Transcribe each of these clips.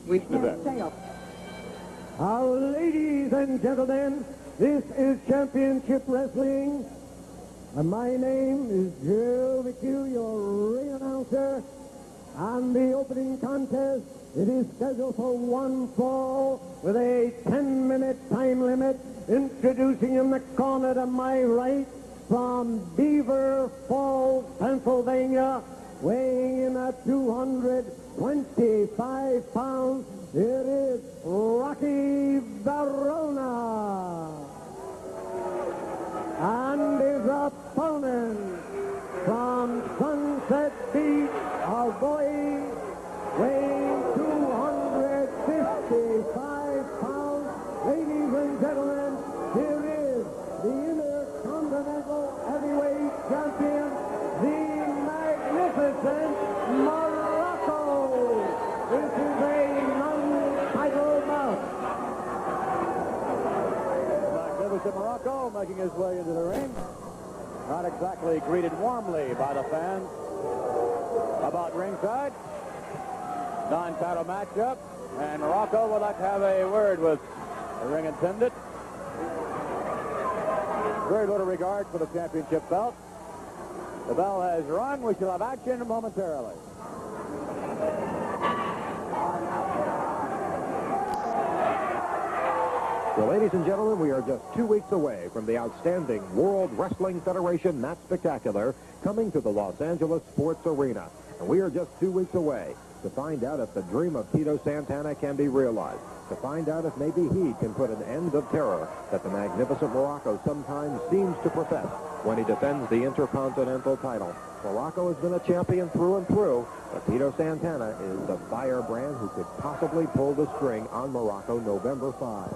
wins the bet. Ladies and gentlemen, this is Championship Wrestling. My name is Wwf, your ring announcer. On the opening contest, it is scheduled for one fall with a 10-minute time limit. Introducing in the corner to my right from Beaver Falls, Pennsylvania, weighing in at 225 pounds, it is Rocky Verona. And his opponent from Sunset Beach, Hawaii, weighing 255 pounds. Ladies and gentlemen, here is the Intercontinental Heavyweight Champion, the magnificent Morocco. This is a non-title bout. Magnificent Morocco making his way into the ring. Not exactly greeted warmly by the fans about ringside. Non-title matchup, and Morocco would like to have a word with the ring attendant. Very little regard for the championship belt. The bell has rung. We shall have action momentarily. Well, ladies and gentlemen, we are just 2 weeks away from the outstanding World Wrestling Federation Match Spectacular coming to the Los Angeles Sports Arena. And we are just 2 weeks away to find out if the dream of Tito Santana can be realized, to find out if maybe he can put an end of terror that the magnificent Morocco sometimes seems to profess when he defends the Intercontinental title. Morocco has been a champion through and through, but Tito Santana is the firebrand who could possibly pull the string on Morocco November 5.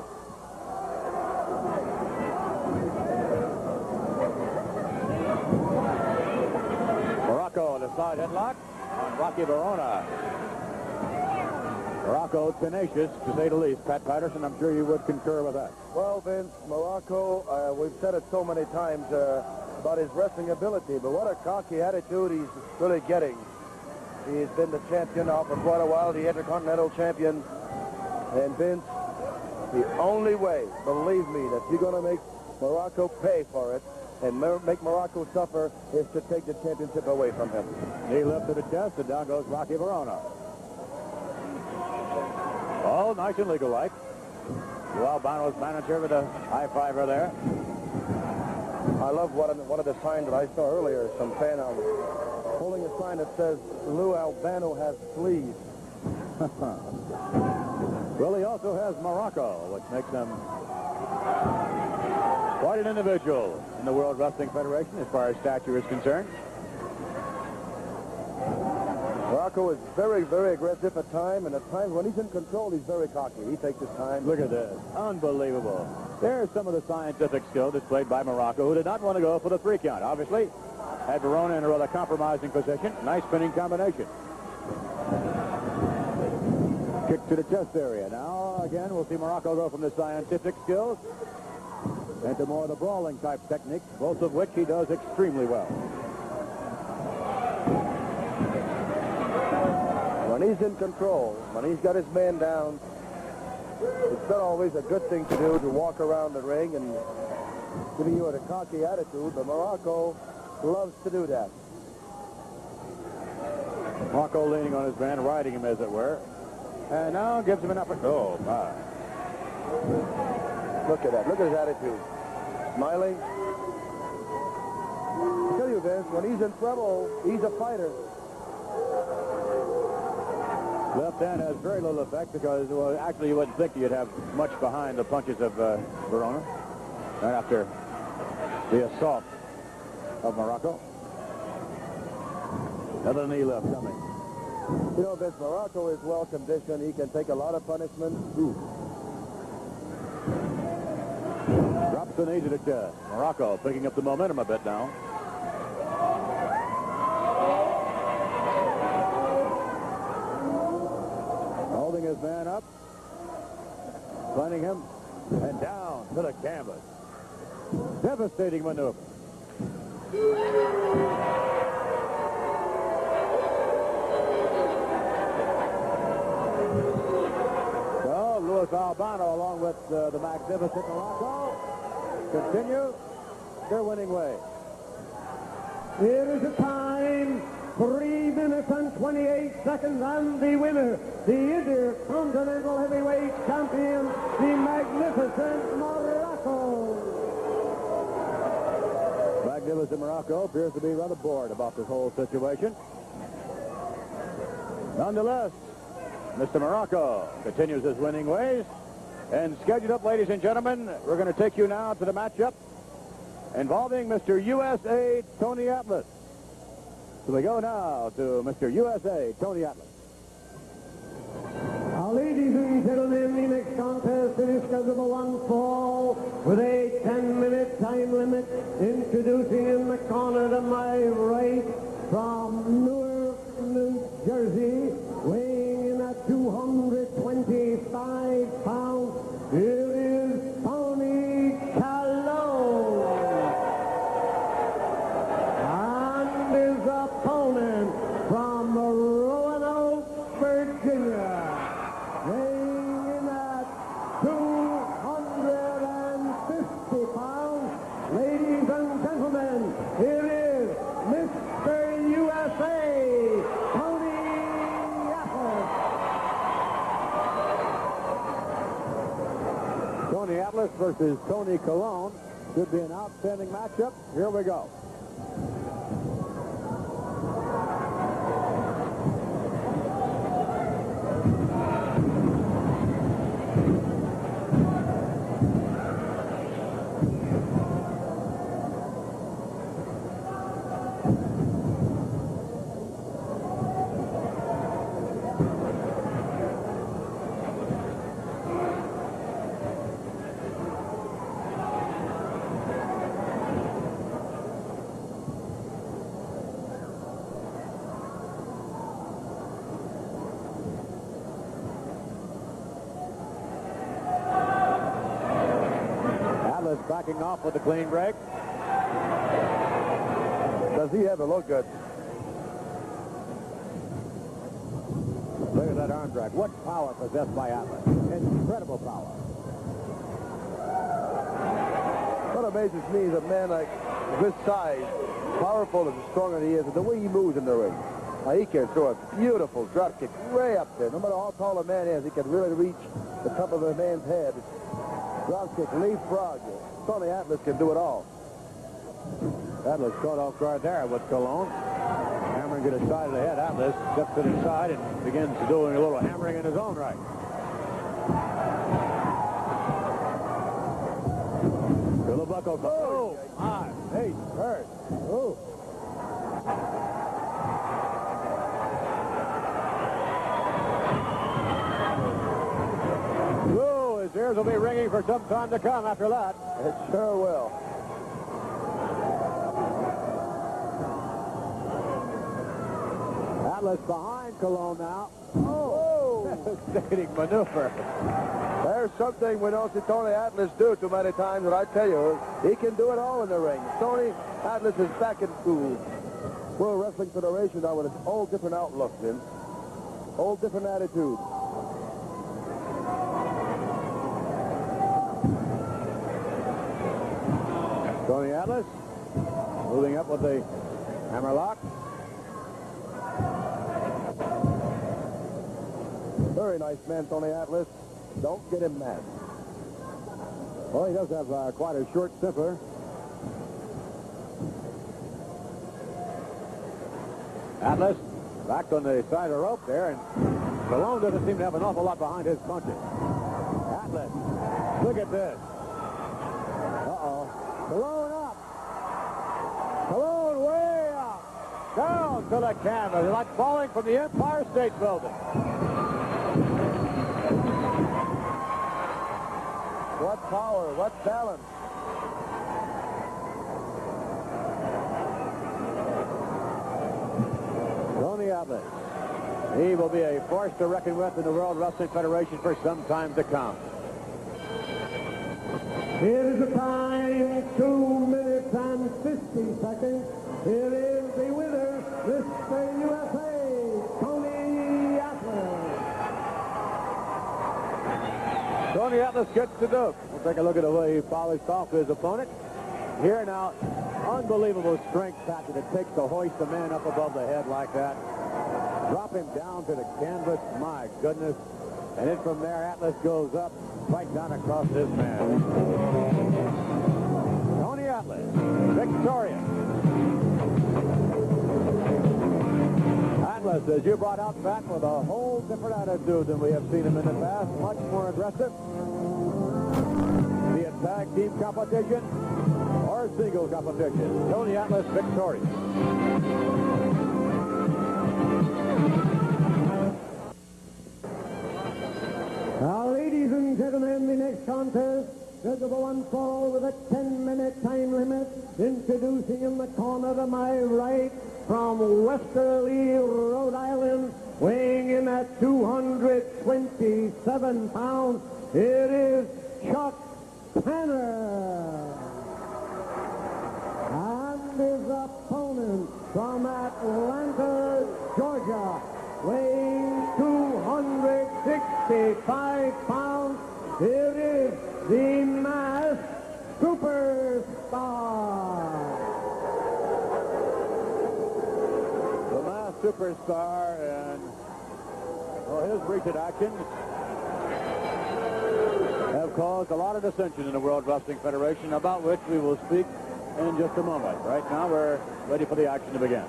Morocco in a side headlock on Rocky Verona. Morocco tenacious, to say the least. Pat Patterson, I'm sure you would concur with that. Well, Vince, Morocco, we've said it so many times about his wrestling ability, but what a cocky attitude he's really getting. He's been the champion now for quite a while, the Intercontinental champion. And Vince, the only way, believe me, that you're going to make Morocco pay for it and make Morocco suffer is to take the championship away from him. He lifted the chest, and down goes Rocky Verona. Oh, nice and legal-like. Lou Albano's manager with a high-fiver there. I love one of the signs that I saw earlier, some fan holding a sign that says, Lou Albano has fleas. Well, he also has Morocco, which makes him quite an individual in the World Wrestling Federation as far as stature is concerned. Morocco is very, very aggressive at times, and at times when he's in control, he's very cocky. He takes his time. Look at this. Unbelievable. There's some of the scientific skill displayed by Morocco, who did not want to go for the 3 count. Obviously, had Verona in a rather compromising position. Nice spinning combination. Kick to the chest area. Now, again, we'll see Morocco go from the scientific skills into more of the brawling type techniques, both of which he does extremely well. When he's in control, when he's got his man down, it's not always a good thing to do to walk around the ring and giving you a cocky attitude, but Morocco loves to do that. Morocco leaning on his man, riding him, as it were. And now gives him an upper... Oh, my. Look at that. Look at his attitude. Smiling. I tell you, Vince, when he's in trouble, he's a fighter. Left hand has very little effect because, well, actually you wouldn't think you'd have much behind the punches of Verona right after the assault of Morocco. Another knee left coming. You know, Vince, Morocco is well conditioned. He can take a lot of punishment. Ooh. Drops the knee to the chest. Morocco picking up the momentum a bit now. Holding his man up. Planting him. And down to the canvas. Devastating maneuver. course, Albano, along with the magnificent Morocco, continue their winning way. Here is the time, 3 minutes and 28 seconds, and the winner, the Intercontinental Heavyweight Champion, the magnificent Morocco. Magnificent Morocco appears to be rather bored about this whole situation. Nonetheless, Mr. Morocco continues his winning ways. And scheduled up, ladies and gentlemen, we're going to take you now to the matchup involving Mr. USA Tony Atlas. So we go now to Mr. USA Tony Atlas. Ladies and gentlemen, the next contest is scheduled for one fall with a 10-minute time limit. Introducing in the corner to my right from Newark, New Jersey, weighing in at 225 pounds, here is Tony Colon. And his opponent from Roanoke, Virginia, weighing in at 250 pounds. Ladies and gentlemen, here is Mr. USA, Tony Atlas. Tony Atlas versus Tony Colon. Should be an outstanding matchup. Here we go. Backing off with the clean break. Does he ever look good? Look at that arm drag. What power possessed by Atlas. Incredible power. What amazes me is a man like this size, powerful and strong as he is, and the way he moves in the ring. He can throw a beautiful drop kick way up there. No matter how tall a man is, he can really reach the top of a man's head. Drop kick, leapfrog. Tony Atlas can do it all. Atlas caught off guard there with Colon. Hammering to the side of the head. Atlas steps to the side and begins doing a little hammering in his own right. Little buckle. Oh, 5, 8, hurt. Oh. His ears will be ringing for some time to come after that. It sure will. Atlas behind Colon now. Oh! Devastating maneuver. There's something we don't see Tony Atlas do too many times, and I tell you, he can do it all in the ring. Tony Atlas is back into World Wrestling Federation now with a whole different outlook, Vince. Whole different attitude. Tony Atlas moving up with the hammerlock. Very nice man, Tony Atlas. Don't get him mad. Well, he does have quite a short temper. Atlas back on the side of the rope there, and Colon doesn't seem to have an awful lot behind his punches. Atlas, look at this. Uh-oh. Colon up. Colon way up. Down to the canvas, like falling from the Empire State Building. What power, what balance. Tony Atlas. He will be a force to reckon with in the World Wrestling Federation for some time to come. Here is the time, 2 minutes and 50 seconds. Here is the winner, Mr. USA, Tony Atlas. Tony Atlas gets the Duke. We'll take a look at the way he polished off his opponent. Here now, unbelievable strength factor that takes to hoist a man up above the head like that. Drop him down to the canvas. My goodness. And then from there, Atlas goes up, right down across this man. Tony Atlas, victorious. Atlas, as you brought out back with a whole different attitude than we have seen him in the past. Much more aggressive. Be it tag team competition or single competition. Tony Atlas victorious. Now, ladies and gentlemen, the next contest is the one fall with a 10-minute time limit. Introducing in the corner to my right from Westerly, Rhode Island, weighing in at 227 pounds, it is Chuck Tanner. And his opponent from Atlanta, Georgia, weighing 265 pounds, it is the Masked Superstar. The Masked Superstar and his recent actions have caused a lot of dissension in the World Wrestling Federation, about which we will speak in just a moment. Right now, we're ready for the action to begin.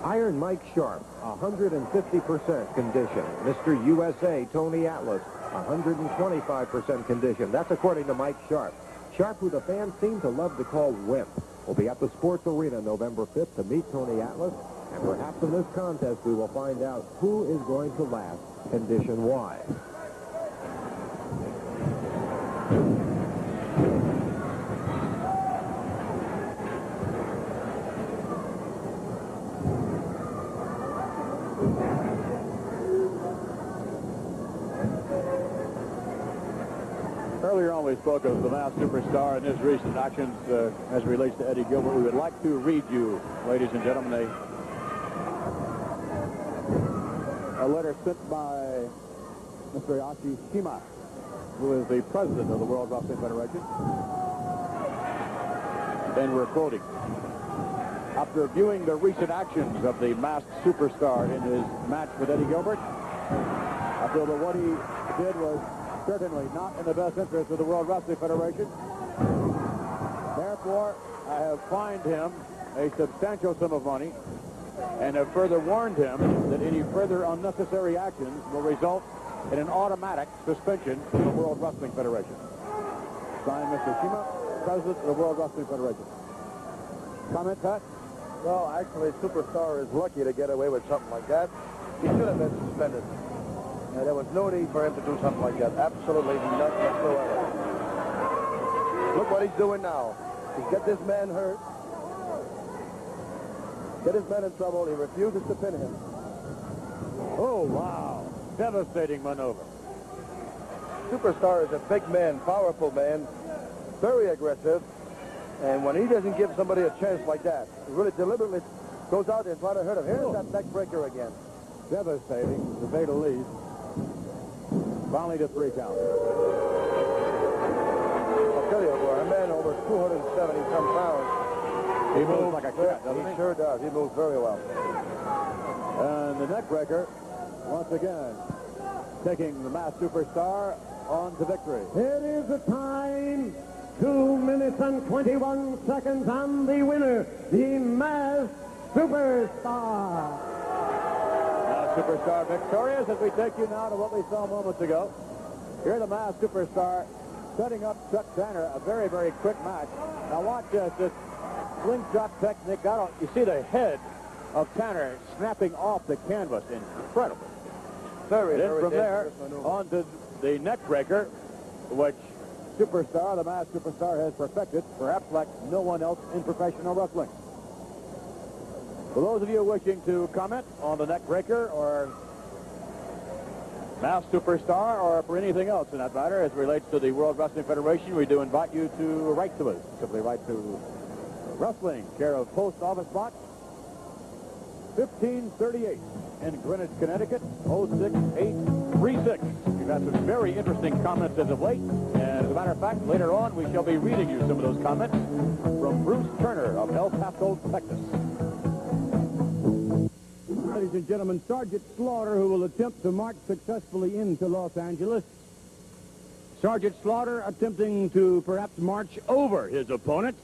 Iron Mike Sharp, 150% condition. Mr. USA, Tony Atlas, 125% condition. That's according to Mike Sharp. Sharp, who the fans seem to love to call Wimp, will be at the Sports Arena November 5th to meet Tony Atlas. And perhaps in this contest, we will find out who is going to last condition-wise. Earlier on, we spoke of the Masked Superstar and his recent actions as it relates to Eddie Gilbert. We would like to read you, ladies and gentlemen, a letter sent by Mr. Yashi Shima, who is the president of the World Wrestling Federation. And we're quoting, after viewing the recent actions of the Masked Superstar in his match with Eddie Gilbert, I feel that what he did was certainly not in the best interest of the World Wrestling Federation. Therefore, I have fined him a substantial sum of money and have further warned him that any further unnecessary actions will result in an automatic suspension of the World Wrestling Federation. Signed, Mr. Shima, President of the World Wrestling Federation. Comment, Pat? Well, actually, Superstar is lucky to get away with something like that. He should have been suspended. There was no need for him to do something like that. Absolutely none whatsoever. Look what he's doing now. He's got this man hurt. Get his man in trouble. He refuses to pin him. Oh, wow. Devastating maneuver. Superstar is a big man, powerful man, very aggressive. And when he doesn't give somebody a chance like that, he really deliberately goes out there and tries to hurt him. Here's that neck breaker again. Devastating, to say the least. Finally to 3 counts. I'll tell you, for a man over 270-some pounds, he moves like a cat, doesn't he? He sure does. He moves very well. And the neck breaker, once again, taking the Masked Superstar on to victory. It is the time, 2 minutes and 21 seconds, and the winner, the Masked Superstar. Superstar victorious as we take you now to what we saw moments ago. Here the Masked Superstar setting up Chuck Tanner, a very, very quick match. Now watch this slingshot technique. You see the head of Tanner snapping off the canvas. Incredible. Very, then very from there maneuver. on to the neck breaker, which Superstar, the Masked Superstar, has perfected, perhaps like no one else in professional wrestling. For those of you wishing to comment on the neck breaker or Masked Superstar or for anything else in that matter as it relates to the World Wrestling Federation, we do invite you to write to us. Simply write to Wrestling, care of Post Office Box 15:38 in Greenwich, Connecticut, 06836. We've had some very interesting comments as of late, and as a matter of fact, later on, we shall be reading you some of those comments from Bruce Turner of El Paso, Texas. Ladies and gentlemen, Sergeant Slaughter, who will attempt to march successfully into Los Angeles. Sergeant Slaughter attempting to perhaps march over his opponent.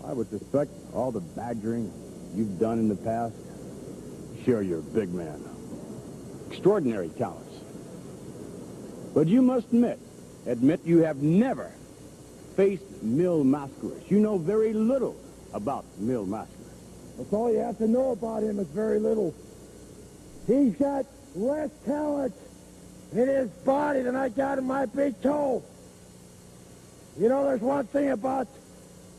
I would suspect all the badgering you've done in the past. Sure, you're a big man. Extraordinary talents. But you must admit you have never faced Mil Mascaras. You know very little about Mil Mascaras. That's all you have to know about him is very little. He's got less talent in his body than I got in my big toe. You know, there's one thing about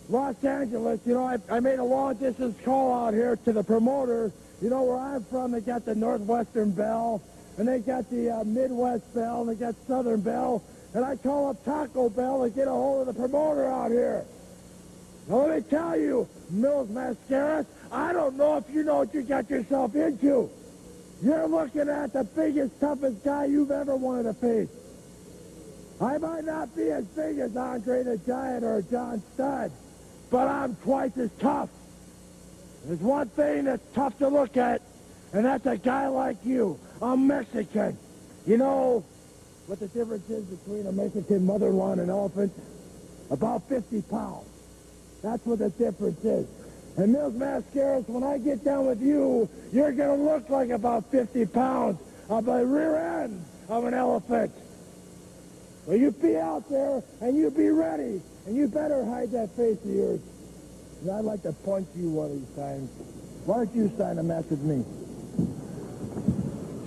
Los Angeles. You know, I made a long-distance call out here to the promoter. You know, where I'm from, they got the Northwestern Bell, and they got the Midwest Bell, and they got Southern Bell, and I call up Taco Bell to get a hold of the promoter out here. Now, let me tell you, Mil Mascaras, I don't know if you know what you got yourself into. You're looking at the biggest, toughest guy you've ever wanted to face. I might not be as big as Andre the Giant or John Studd, but I'm twice as tough. There's one thing that's tough to look at, and that's a guy like you, a Mexican. You know what the difference is between a Mexican mother-in-law and an elephant? About 50 pounds. That's what the difference is. And Mil Mascaras, when I get down with you, you're going to look like about 50 pounds of the rear end of an elephant. Well, you be out there, and you be ready, and you better hide that face of yours. And I'd like to punch you one of these times. Why don't you sign a match with me?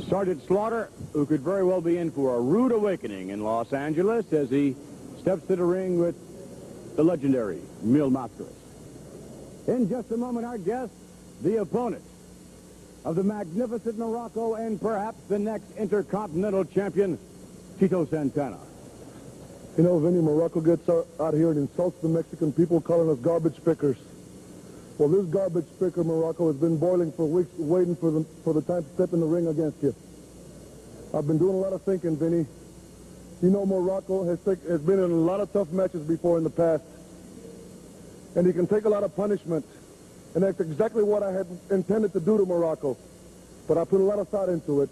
Sergeant Slaughter, who could very well be in for a rude awakening in Los Angeles as he steps to the ring with the legendary Mil Mascaras. In just a moment, our guest, the opponent of the magnificent Morocco and perhaps the next Intercontinental Champion, Tito Santana. You know, Vinny, Morocco gets out here and insults the Mexican people, calling us garbage pickers. Well, this garbage picker, Morocco, has been boiling for weeks, waiting for the time to step in the ring against you. I've been doing a lot of thinking, Vinny. You know, Morocco has been in a lot of tough matches before in the past. And he can take a lot of punishment. And that's exactly what I had intended to do to Morocco. But I put a lot of thought into it.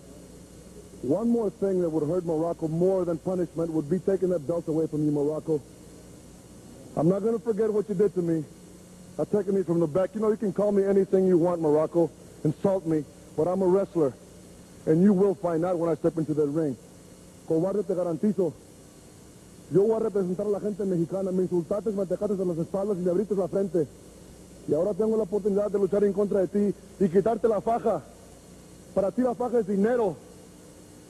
One more thing that would hurt Morocco more than punishment would be taking that belt away from you, Morocco. I'm not going to forget what you did to me. Attacking me from the back. You know, you can call me anything you want, Morocco. Insult me. But I'm a wrestler. And you will find out when I step into that ring. Cobarde, te garantizo. Yo voy a representar a la gente mexicana. Me insultaste, me atacaste en las espaldas y me abriste la frente. Y ahora tengo la oportunidad de luchar en contra de ti y quitarte la faja. Para ti la faja es dinero.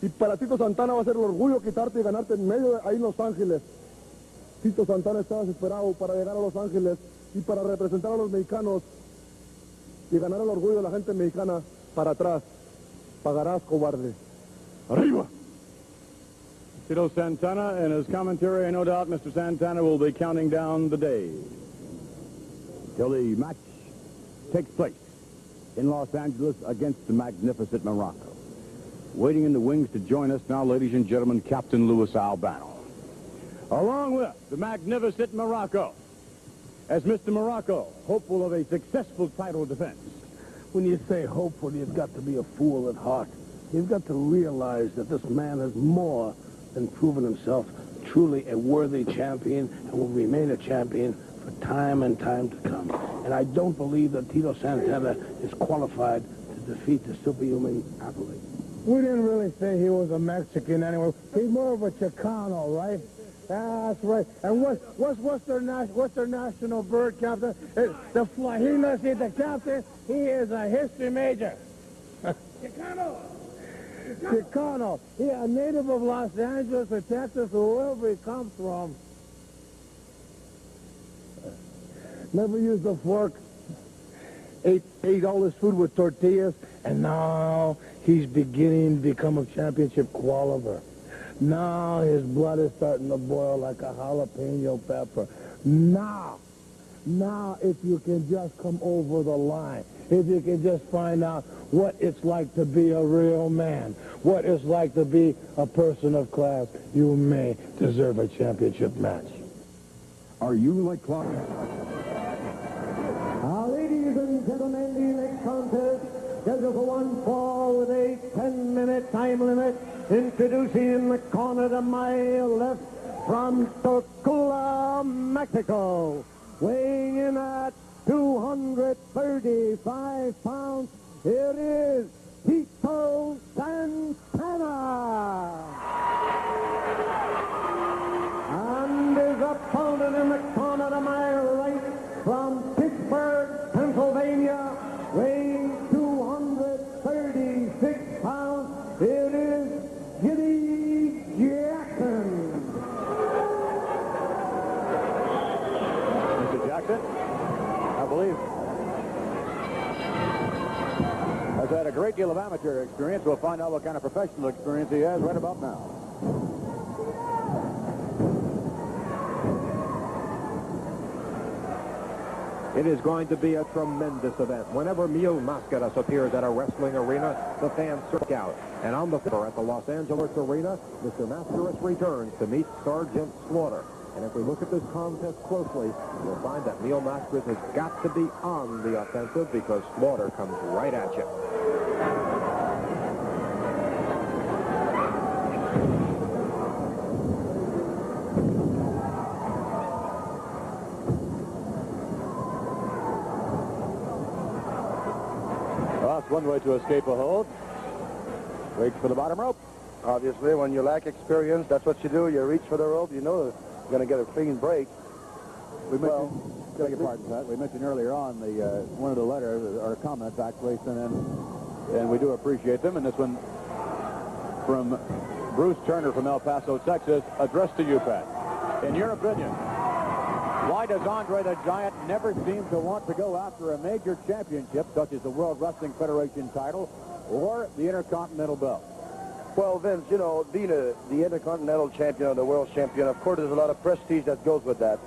Y para Tito Santana va a ser el orgullo quitarte y ganarte en medio de ahí en Los Ángeles. Tito Santana está desesperado para llegar a Los Ángeles y para representar a los mexicanos y ganar el orgullo de la gente mexicana para atrás. Pagarás, cobarde. Arriba! Tito Santana and his commentary, no doubt Mr. Santana will be counting down the days till the match takes place in Los Angeles against the magnificent Morocco. Waiting in the wings to join us now, ladies and gentlemen, Captain Louis Albano. Along with the magnificent Morocco, as Mr. Morocco, hopeful of a successful title defense. When you say hopeful, you've got to be a fool at heart. You've got to realize that this man has more than proven himself truly a worthy champion and will remain a champion for time and time to come. And I don't believe that Tito Santana is qualified to defeat the superhuman athlete. We didn't really say he was a Mexican anyway. He's more of a Chicano, right? That's right. And what's their national bird, Captain? The fly. He must be the captain. He is a history major. Chicano. Chicano. Yeah, a native of Los Angeles or Texas or wherever he comes from. Never used a fork. Ate all his food with tortillas, and now he's beginning to become a championship qualifier. Now his blood is starting to boil like a jalapeno pepper. Now, if you can just come over the line, if you can just find out what it's like to be a real man, what it's like to be a person of class, you may deserve a championship match. Are you like Clark? Ladies and gentlemen, the next contest scheduled for one fall with a 10-minute time limit. Introducing in the corner to my left from Tocula, Mexico, weighing in at 235 pounds, it is Tito Santana. And his opponent in the corner to my right from Pittsburgh, Pennsylvania, weighing 236 pounds, it is Jimmy Jackson. Mr. Jackson, I believe, has had a great deal of amateur experience. We'll find out what kind of professional experience he has right about now. It is going to be a tremendous event. Whenever Mil Mascaras appears at a wrestling arena, the fans circle out. And on the floor at the Los Angeles Arena, Mr. Mascaras returns to meet Sergeant Slaughter. And if we look at this contest closely, you'll find that Mil Mascaras has got to be on the offensive because Slaughter comes right at you. That's one way to escape a hold. Reach for the bottom rope. Obviously, when you lack experience, that's what you do. You reach for the rope. You know you're going to get a clean break. We mentioned, beg your pardon, Pat. We mentioned earlier on one of the letters or comments actually sent in, and we do appreciate them. And this one from Bruce Turner from El Paso, Texas, addressed to you, Pat. In your opinion, why does Andre the Giant never seem to want to go after a major championship such as the World Wrestling Federation title or the Intercontinental belt? Well, Vince, you know, being the Intercontinental champion or the World champion, of course, there's a lot of prestige that goes with that.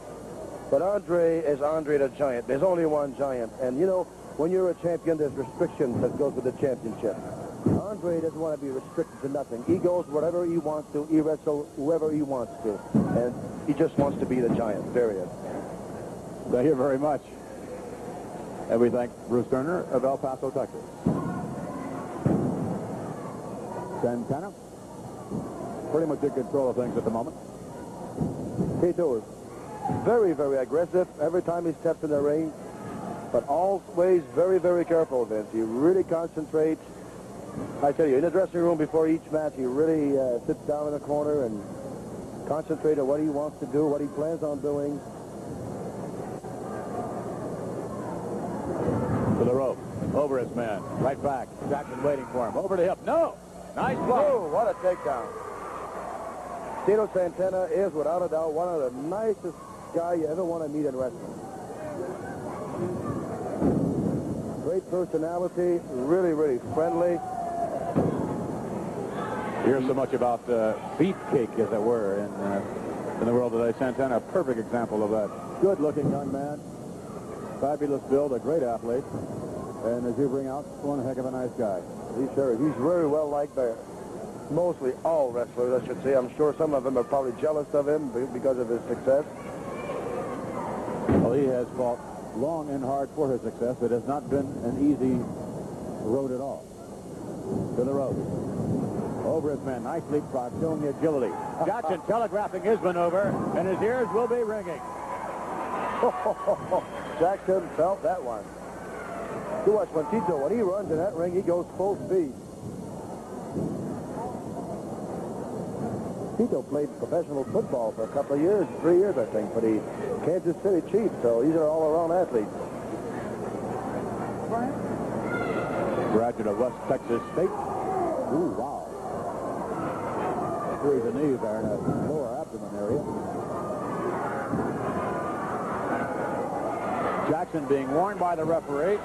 But Andre is Andre the Giant. There's only one Giant. And, you know, when you're a champion, there's restrictions that goes with the championship. Andre doesn't want to be restricted to nothing. He goes wherever he wants to. He wrestles whoever he wants to. And he just wants to be the Giant, period. Thank you very much. And we thank Bruce Turner of El Paso, Texas. Santana, pretty much in control of things at the moment. Tito is very, very aggressive every time he steps in the ring, but always very, very careful, Vince. He really concentrates. I tell you, in the dressing room before each match, he really sits down in the corner and concentrates on what he wants to do, what he plans on doing. To the rope. Over his man. Right back. Jackson waiting for him. Over the hip. No! Nice blow. Oh, what a takedown. Tito Santana is, without a doubt, one of the nicest guys you ever want to meet in wrestling. Great personality. Really, really friendly. Here's so much about beefcake, as it were, in the world today. Santana, a perfect example of that. Good-looking young man. Fabulous build, a great athlete. And as you bring out, one heck of a nice guy. He's very well liked by mostly all wrestlers, I should say. I'm sure some of them are probably jealous of him because of his success. Well, he has fought long and hard for his success. It has not been an easy road at all. To the rope. Over his man. Nice leapfrog, showing the agility. Jackson telegraphing his maneuver, and his ears will be ringing. Jackson felt that one. You watch when Tito, when he runs in that ring, he goes full speed. Tito played professional football for a couple of years, 3 years, I think, for the Kansas City Chiefs, so these are all-around athletes. Graduate of West Texas State. Ooh, wow. Series of knees there in the lower abdomen area. Jackson being warned by the referee.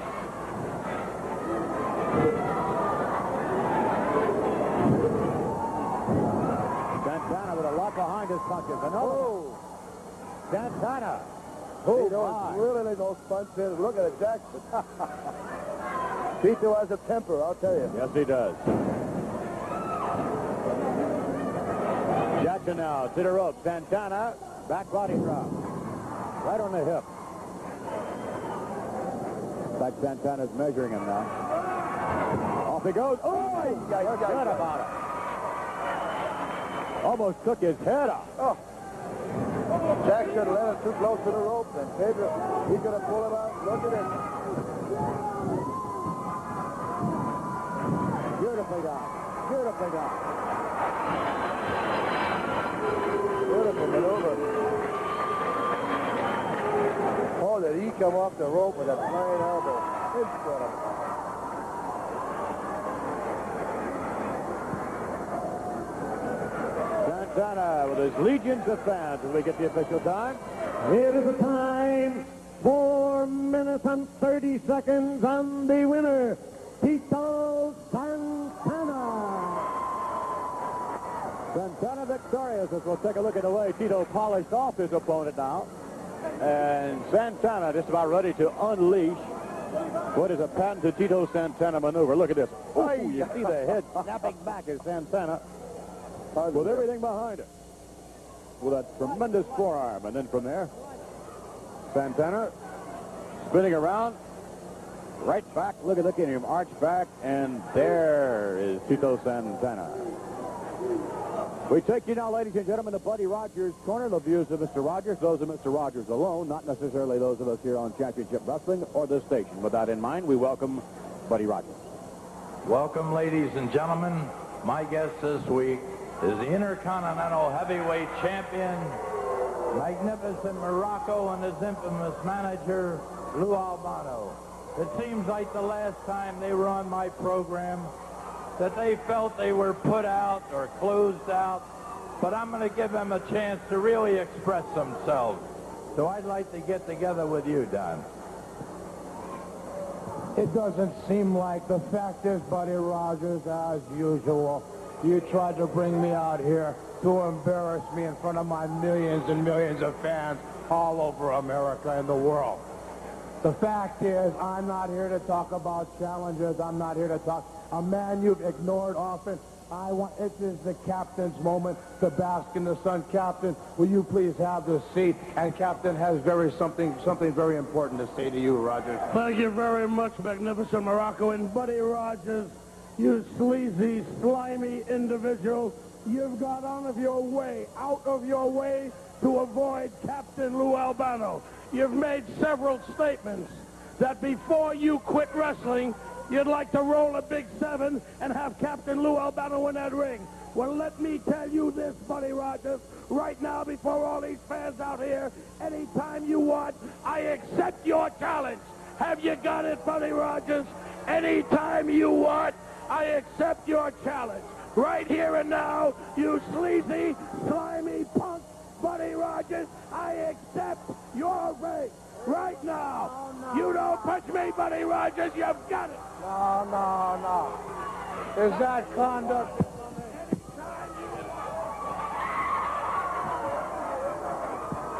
behind his punches. Another. Santana. Tito my. is really letting those punches. Look at it, Jackson. Tito has a temper, I'll tell you. Yes, he does. Jackson now to the rope. Santana, back body drop. Right on the hip. In fact, Santana's measuring him now. Off he goes. Oh, forget about it. Almost took his head off. Oh. Jackson let it too close to the rope, and Pedro, he's going to pull it out. Look at it. Beautifully done. Beautifully done. Beautiful maneuver. Oh, did he come off the rope with a flying elbow? Incredible. Santana with his legions of fans as we get the official time. It is the time, 4 minutes and 30 seconds, and the winner, Tito Santana. Santana victorious as we'll take a look at the way Tito polished off his opponent now. And Santana just about ready to unleash what is a patented Tito Santana maneuver. Look at this. Oh, you see the head snapping back as Santana with everything behind it. With a tremendous forearm. And then from there, Santana spinning around. Right back. Look at him. Arch back. And there is Tito Santana. We take you now, ladies and gentlemen, to Buddy Rogers' corner. The views of Mr. Rogers, those of Mr. Rogers alone, not necessarily those of us here on Championship Wrestling or this station. With that in mind, we welcome Buddy Rogers. Welcome, ladies and gentlemen. My guest this week is the Intercontinental Heavyweight Champion, Magnificent Morocco, and his infamous manager, Lou Albano. It seems like the last time they were on my program that they felt they were put out or closed out, but I'm going to give them a chance to really express themselves. So I'd like to get together with you, Don. It doesn't seem like. The fact is, Buddy Rogers, as usual, you tried to bring me out here to embarrass me in front of my millions and millions of fans all over America and the world. The fact is, I'm not here to talk about challenges. I'm not here to talk. A man you've ignored often. It is the captain's moment to bask in the sun. Captain, will you please have the seat? And Captain has something very important to say to you, Rogers. Thank you very much, Magnificent Morocco. And Buddy Rogers, you sleazy, slimy individual, you've got out of your way to avoid Captain Lou Albano. You've made several statements that before you quit wrestling, you'd like to roll a big 7 and have Captain Lou Albano in that ring. Well, let me tell you this, Buddy Rogers, right now before all these fans out here, anytime you want, I accept your challenge. Have you got it, Buddy Rogers? Anytime you want, I accept your challenge. Right here and now, you sleazy, slimy punk, Buddy Rogers, I accept your ring. Right now. No. You don't touch me, Buddy Rogers. You've got it. No. Is that conduct?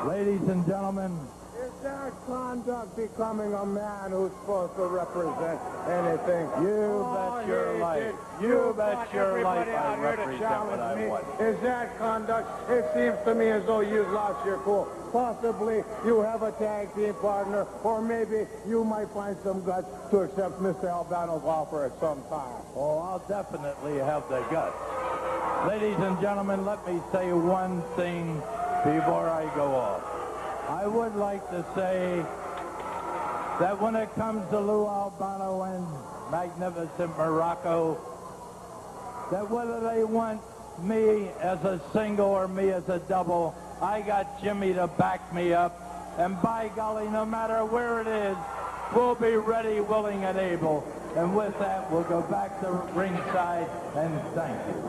Ladies and gentlemen, Is that conduct becoming a man who's supposed to represent anything? you bet your life. You bet your life I represent what I want. Is that conduct? It seems to me as though you've lost your cool. Possibly you have a tag team partner, or maybe you might find some guts to accept Mr. Albano's offer at some time. Oh, I'll definitely have the guts. Ladies and gentlemen, let me say one thing before I go off. I would like to say that when it comes to Lou Albano and Magnificent Morocco, that whether they want me as a single or me as a double, I got Jimmy to back me up. And by golly, no matter where it is, we'll be ready, willing, and able. And with that, we'll go back to ringside, and thank you.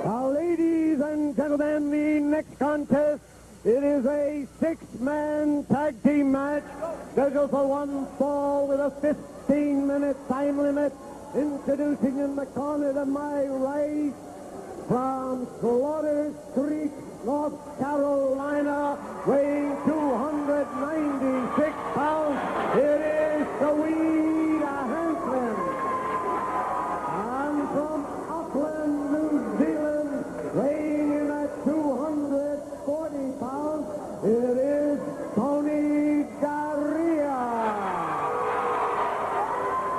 Now, ladies and gentlemen, the next contest, it is a 6-man tag team match scheduled for one fall with a 15-minute time limit. Introducing in the corner to my right, from Slaughter Street, North Carolina, weighing 296 pounds, it is Sweet Hansen. And from Auckland, New Zealand, weighing in at 240 pounds, it is Tony Garea.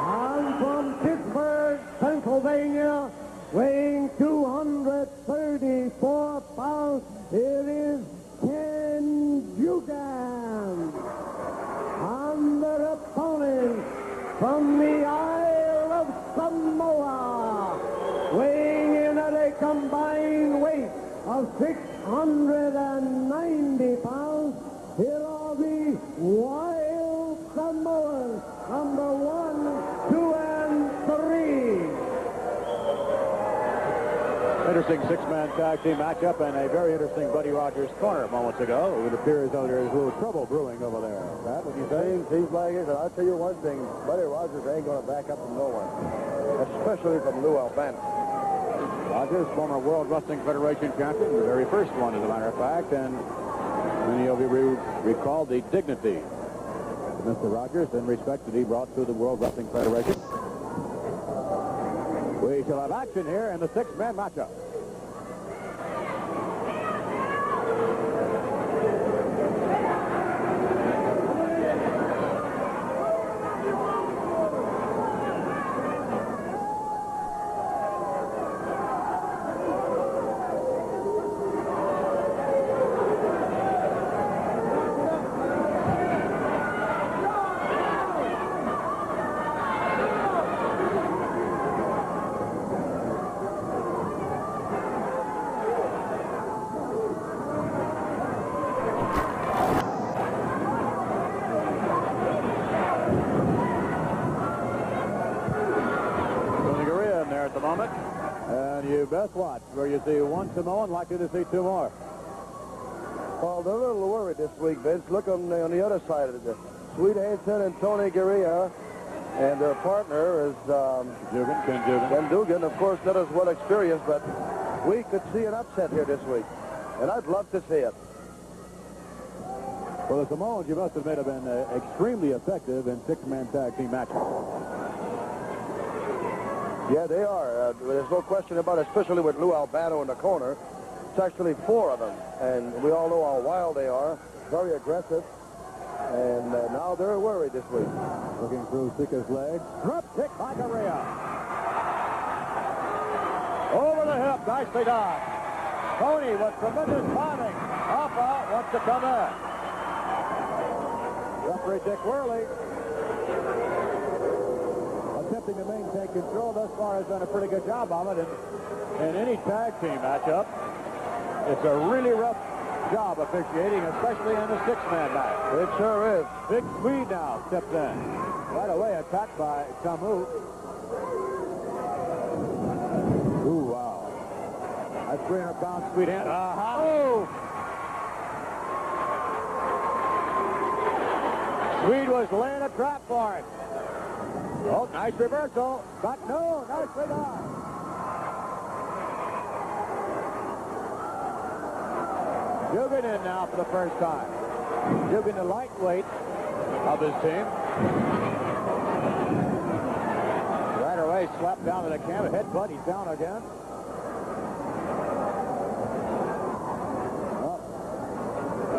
And from Pittsburgh, Pennsylvania, weighing 234 pounds, it is Ken Dugan. And their opponent from the Isle of Samoa, weighing in at a combined weight of 690 pounds, here are the Wild Samoans, number 1, 2, and 3. Interesting six-man tag team matchup and a very interesting Buddy Rogers corner moments ago. It would appear as though there is a little trouble brewing over there. Pat, what do you say? Seems like it, and I'll tell you one thing. Buddy Rogers ain't going to back up from no one, especially from Lou Albano. Rogers, former World Wrestling Federation champion, the very first one, as a matter of fact, and many of you recall the dignity of Mr. Rogers and respect that he brought to the World Wrestling Federation. We shall have action here in the six-man matchup. And you best watch where you see one Samoan, likely to see two more. Well, they're a little worried this week, Vince. Look on the other side of it. Sweet Hansen and Tony Garea, and their partner is Ken Dugan. Of course, not as well experienced, but we could see an upset here this week, and I'd love to see it. Well, the Samoans, you must admit, have been extremely effective in six-man tag team matches. Yeah, they are. There's no question about it, especially with Lou Albano in the corner. It's actually 4 of them, and we all know how wild they are, very aggressive, and now they're worried this week. Looking through Sika's legs. Drop kick by Garea. Over the hip, nicely done. Tony with tremendous timing. Alpha wants to come in. Referee Dick Worley, attempting to maintain control thus far, has done a pretty good job of it. In any tag team matchup, it's a really rough job officiating, especially in a six-man match. It sure is. Big Swede now steps in. Right away attacked by Camus. Ooh, wow. That's 300-pound Swede hand. Oh! Swede was laying a trap for it. Oh, nice reversal. But no, nicely done. Dugan in now for the first time. Dugan, the lightweight of his team. Right away, slapped down to the camera. Headbutt, he's down again. Oh.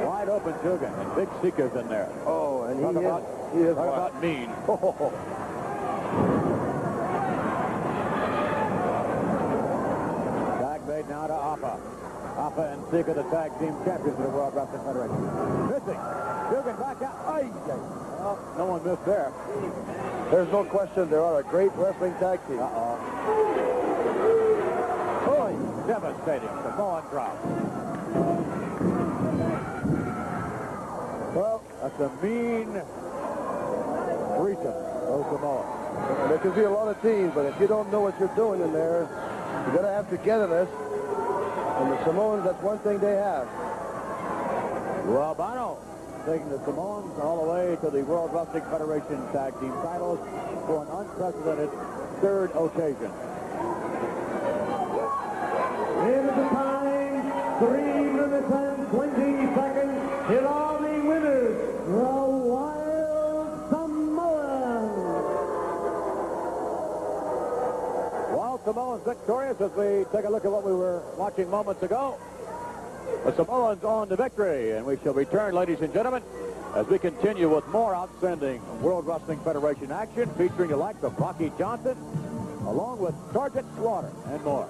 Wide open Dugan, and Big Sika's in there. Oh, and he is talk about mean. Tag made now to Appa. Appa and Sika, the tag team champions of the World Wrestling Federation. Missing. Dugan back out. Well, no one missed there. There's no question they are a great wrestling tag team. Boy, devastating. Samoan drop. Well, that's a mean threesome, those Samoans. There could be a lot of teams, but if you don't know what you're doing in there, you got to have togetherness. And the Samoans, that's one thing they have. Well, Albano taking the Samoans all the way to the World Wrestling Federation Tag Team titles for an unprecedented third occasion. 3 minutes and 20 seconds. Here are the winners, the Wild Samoans. Wild Samoans victorious as we take a look at what we were watching moments ago. The Samoans on to victory, and we shall return, ladies and gentlemen, as we continue with more outstanding World Wrestling Federation action featuring the likes of Rocky Johnson, along with Sergeant Slaughter and more.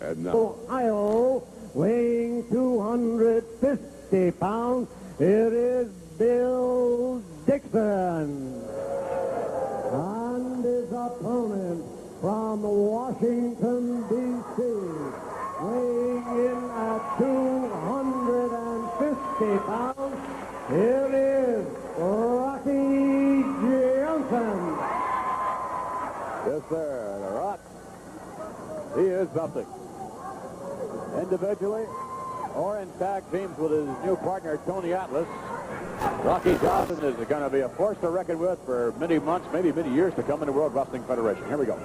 And now, Ohio, weighing 250 pounds, it is Bill Dixon. And his opponent from Washington, D.C., weighing in at 250 pounds, it is Rocky Johnson. Yes, sir, The Rock. He is something. Individually or in tag teams with his new partner, Tony Atlas, Rocky Johnson is going to be a force to reckon with for many months, maybe many years to come in the World Wrestling Federation. Here we go.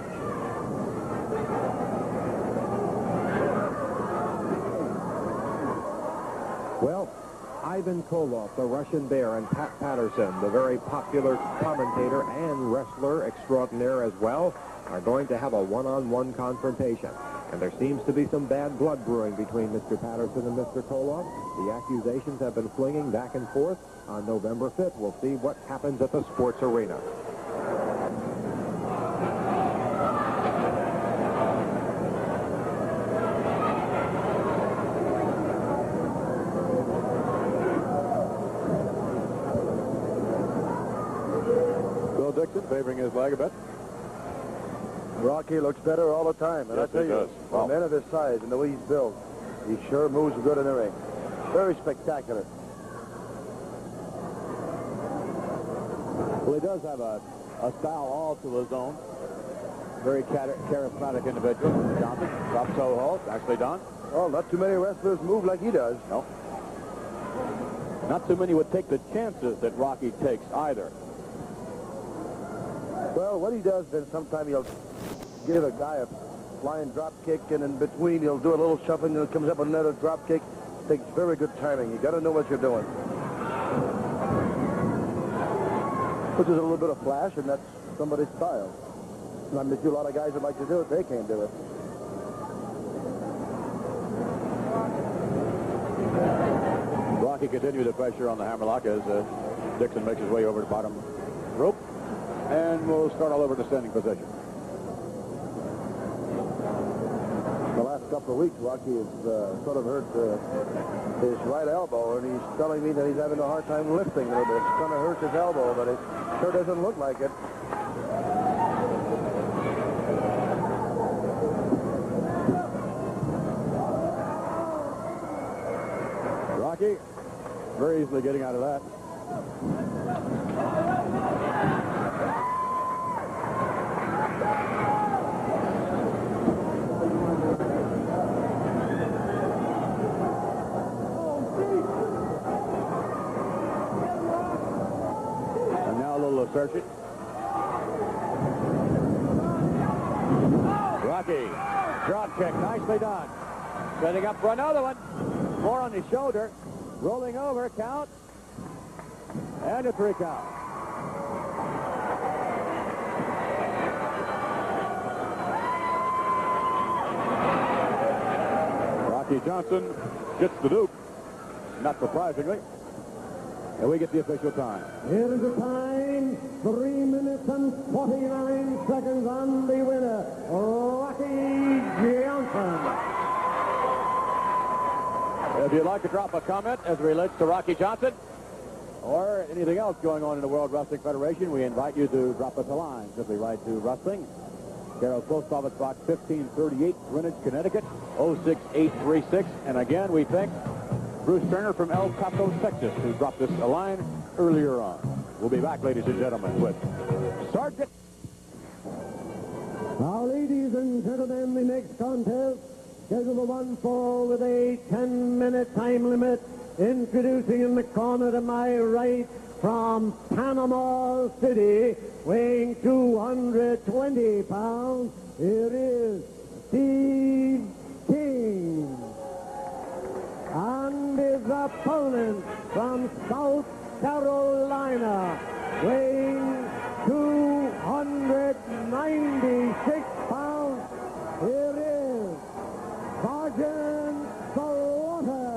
Well, Ivan Koloff, the Russian Bear, and Pat Patterson, the very popular commentator and wrestler extraordinaire as well, are going to have a one-on-one confrontation. And there seems to be some bad blood brewing between Mr. Patterson and Mr. Koloff. The accusations have been flinging back and forth. On November 5th, we'll see what happens at the sports arena. Bill Dixon favoring his leg a bit. Rocky looks better all the time. And Yes, I tell he you, does. for a man of his size and the way he's built, he sure moves good in the ring. Very spectacular. Well, he does have a style all to his own. Very charismatic individual. Johnson drops so halt. Actually done. Well, not too many wrestlers move like he does. No. Not too many would take the chances that Rocky takes either. Well, what he does, then sometimes he'll give a guy a flying drop kick, and in between he'll do a little shuffling, and it comes up with another drop kick. Takes very good timing. You got to know what you're doing. Which is a little bit of flash, and that's somebody's style. And I mean, a lot of guys would like to do it. They can't do it. Rocky continues the pressure on the hammerlock as Dixon makes his way over the bottom rope. And we'll start all over to standing position. The last couple of weeks, Rocky has sort of hurt his right elbow, and he's telling me that he's having a hard time lifting a little bit. It's going to hurt his elbow, but it sure doesn't look like it. Rocky very easily getting out of that. And now a little assertion. Rocky, drop kick, nicely done. Setting up for another one. More on his shoulder. Rolling over, count. And a 3 count. Rocky Johnson gets the dupe, not surprisingly. And we get the official time. Here is the time, 3 minutes and 49 seconds on the winner, Rocky Johnson. If you'd like to drop a comment as it relates to Rocky Johnson or anything else going on in the World Wrestling Federation, we invite you to drop us a line. Simply write to Wrestling, Carroll Post Office Box 1538, Greenwich, Connecticut, 06836. And again, we thank Bruce Turner from El Paso, Texas, who dropped us a line earlier on. We'll be back, ladies and gentlemen, with Sergeant. Now, ladies and gentlemen, the next contest, schedule the 1-4 with a 10-minute time limit. Introducing in the corner to my right from Panama City, weighing 220 pounds, it is Steve opponent from South Carolina, weighing 296 pounds, here is Sergeant Slaughter.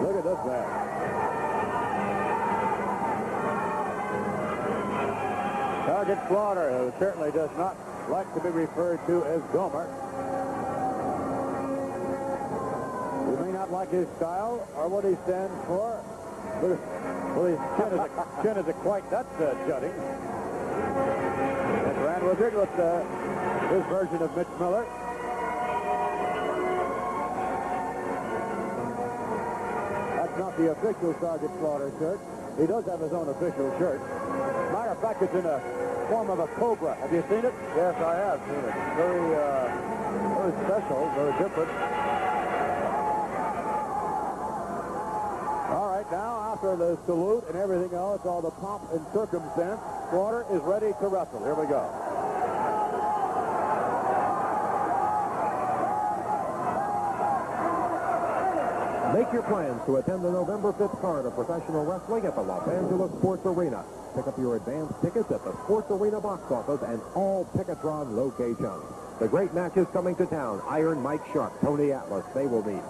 Look at this man. Sergeant Slaughter, who certainly does not like to be referred to as Gomer. You may not like his style or what he stands for. Well, his chin isn't quite that jutting. And Brand Wizard with his version of Mitch Miller. That's not the official Sergeant Slaughter shirt. He does have his own official shirt. Matter of fact, it's in a form of a cobra. Have you seen it? Yes, I have seen it. Very, very special, very different. All right, now after the salute and everything else, all the pomp and circumstance, Slaughter is ready to wrestle. Here we go. Make your plans to attend the November 5th card of professional wrestling at the Los Angeles Sports Arena. Pick up your advance tickets at the Sports Arena box office and all Ticketron locations. The great matches coming to town. Iron Mike Sharp, Tony Atlas, they will meet.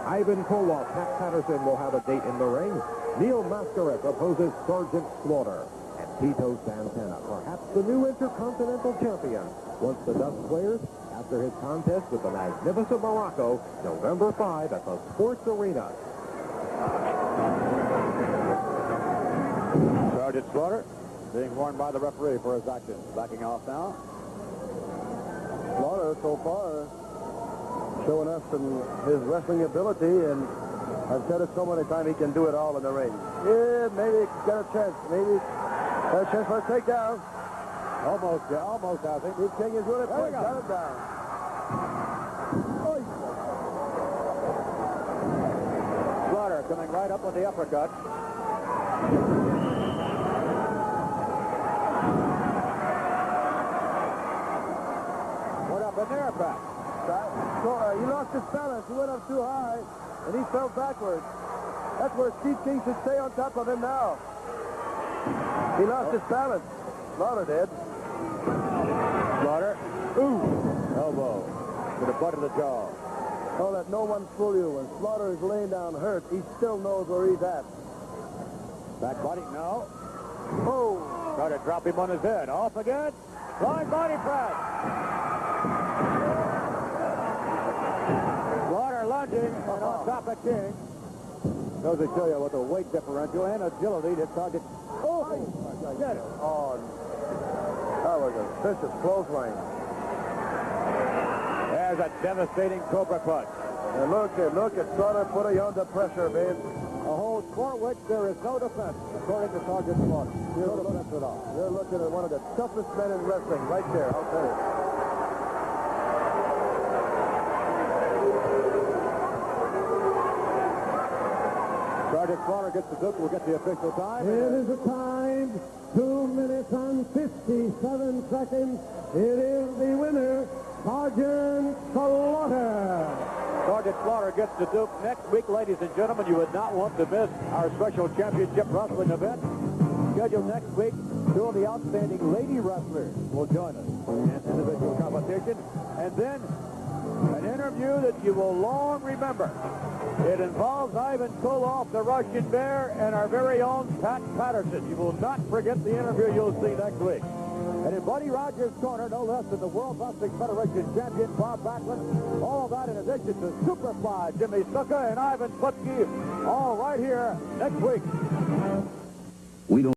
Ivan Koloff, Pat Patterson will have a date in the ring. Neil Mascaret opposes Sergeant Slaughter. And Tito Santana, perhaps the new Intercontinental Champion. Once the dust clears, after his contest with the magnificent Morocco, November 5 at the Sports Arena. Sergeant Slaughter being warned by the referee for his actions. Backing off now. Slaughter, so far, showing us his wrestling ability, and I've said it so many times, he can do it all in the ring. Yeah, maybe got a chance. Maybe got a chance for a takedown. Almost, I think. This king is really quick. Got it down. Slaughter coming right up with the uppercut. What up in there, Pat? He lost his balance. He went up too high, and he fell backwards. That's where Steve King should stay on top of him now. He lost his balance. Slaughter did. Slaughter. Ooh. Elbow to the butt of the jaw. Don't let no one fool you. When Slaughter is laying down hurt, he still knows where he's at. Back body, no. Oh. Try to drop him on his head. Off again. Flying body press. Slaughter lunging and on top of King. Goes to show you what the weight differential and agility that Sergeant. Oh, get it. Oh, that was a vicious clothesline. There's a devastating cobra punch. And look at Slaughter putting you under pressure, man. A hold for which there is no defense, according to Sergeant Slaughter. No defense at all. You're looking at one of the toughest men in wrestling right there, I'll tell you. Sergeant Slaughter gets the Duke. We'll get the official time. It is a time, 2 minutes and 57 seconds. It is the winner, Sergeant Slaughter. Sergeant Slaughter gets the Duke next week, ladies and gentlemen. You would not want to miss our special championship wrestling event. Scheduled next week, two of the outstanding lady wrestlers will join us in individual competition. And then an interview that you will long remember. It involves Ivan Koloff, the Russian Bear, and our very own Pat Patterson. You will not forget the interview you'll see next week. And in Buddy Rogers' corner, no less than the World Wrestling Federation champion, Bob Backlund. All of that in addition to Superfly, Jimmy Snuka, and Ivan Putski, all right here next week. We don't